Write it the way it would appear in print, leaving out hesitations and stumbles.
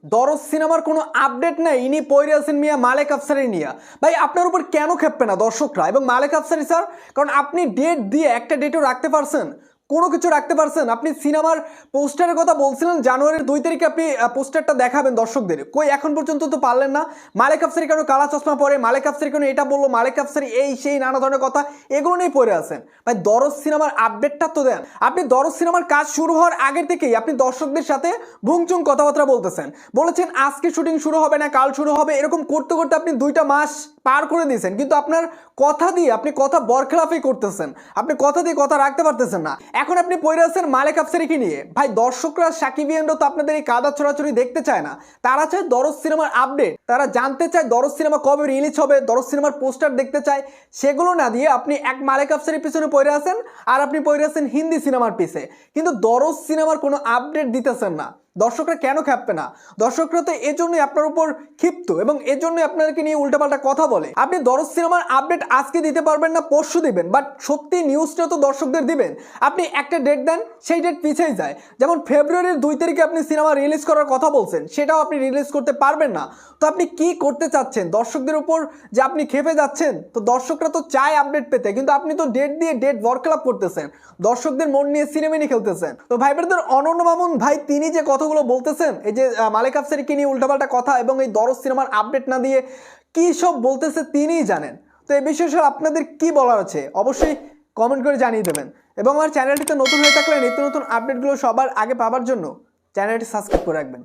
দরজ সিনেমার কোনো আপডেট নাই, ইনি পইরে আছেন মিয়া মালেক আফসারি নিয়া। ভাই আপনার উপর কেন খেপবে না দর্শকরা এবং মালেক আফসারি স্যার? কারণ আপনি ডেট দিয়ে একটা ডেটও রাখতে পারছেন, কোনো কিছু রাখতে পারছেন। আপনি সিনেমার পোস্টারের কথা বলছিলেন জানুয়ারির 2 তারিখে আপনি পোস্টারটা দেখাবেন দর্শকদের, কই এখন পর্যন্ত তো পারলেন না। মালেক আফসারি কেন কালা চশমা পরে, মালেক আফসারি কেন এটা বললো, মালেক আফসারি এই সেই নানা ধরনের কথা এগুলো নিয়ে পড়ে আছেন। ভাই দরজ সিনেমার আপডেটটা তো দেন। আপনি দরজ সিনেমার কাজ শুরু হওয়ার আগের থেকেই আপনি দর্শকদের সাথে ভুংচুং কথাবার্তা বলতেছেন, বলেছেন আজকে শুটিং শুরু হবে না কাল শুরু হবে, এরকম করতে করতে আপনি 2টা মাস পার করে দিয়েছেন। কিন্তু আপনার কথা দিয়ে আপনি কথা বরখেলাফি করতেছেন, আপনি কথা দিয়ে কথা রাখতে পারতেছেন না। এখন আপনি পড়ে আছেন মালেক আফসারিকে নিয়ে। ভাই দর্শকরা সাকিবিয়ানরা তো আপনাদের এই কাদা ছড়াছড়ি দেখতে চায় না, তারা চায় দরজ সিনেমার আপডেট, তারা জানতে চায় দরজ সিনেমা কবে রিলিজ হবে, দরজ সিনেমার পোস্টার দেখতে চায়। সেগুলো না দিয়ে আপনি এক মালেক আফসারির পিছনে পড়ে আছেন আর আপনি পড়ে আছেন হিন্দি সিনেমার পিছে, কিন্তু দরজ সিনেমার কোনো আপডেট দিতেছেন না। দর্শকরা কেন খেপবে না? দর্শকরা তো এজন্যই আপনার উপর ক্ষিপ্ত এবং এজন্যই আপনাদেরকে নিয়ে উল্টাপাল্টা কথা বলে। আপনি দরজ সিনেমার আপডেট আজকে দিতে পারবেন না, পরশু দিবেন, বাট সত্যি নিউজটা তো দর্শকদের দিবেন। আপনি একটা ডেট দেন, সেই ডেট পিছিয়ে যায়। যেমন ফেব্রুয়ারির 2 তারিখে আপনি সিনেমা রিলিজ করার কথা বলছেন, সেটাও আপনি রিলিজ করতে পারবেন না। তো আপনি কি করতে চাচ্ছেন? দর্শকদের উপর যে আপনি খেপে যাচ্ছেন, তো দর্শকরা তো চায় আপডেট পেতে, কিন্তু আপনি তো ডেট দিয়ে ডেট বরখেলাপ করতেছেন, দর্শকদের মন নিয়ে সিনেমানি খেলতেছেন। তো ভাই ব্রাদার অনন্য মামুন ভাই তিনি যে কথাগুলো বলতেছেন, এই যে মালেক আফসারিকে নিয়ে উল্টাপাল্টা কথা এবং এই দরজ সিনেমার আপডেট না দিয়ে কি সব বলতেছে তিনিই জানেন। তো এই বিষয়ে আপনাদের কি বলার আছে অবশ্যই কমেন্ট করে জানিয়ে দেবেন এবং আমার চ্যানেলটিতে নতুন হয়ে থাকলে নিত্য নতুন আপডেটগুলো সবার আগে পাওয়ার জন্য চ্যানেলটি সাবস্ক্রাইব করে রাখবেন।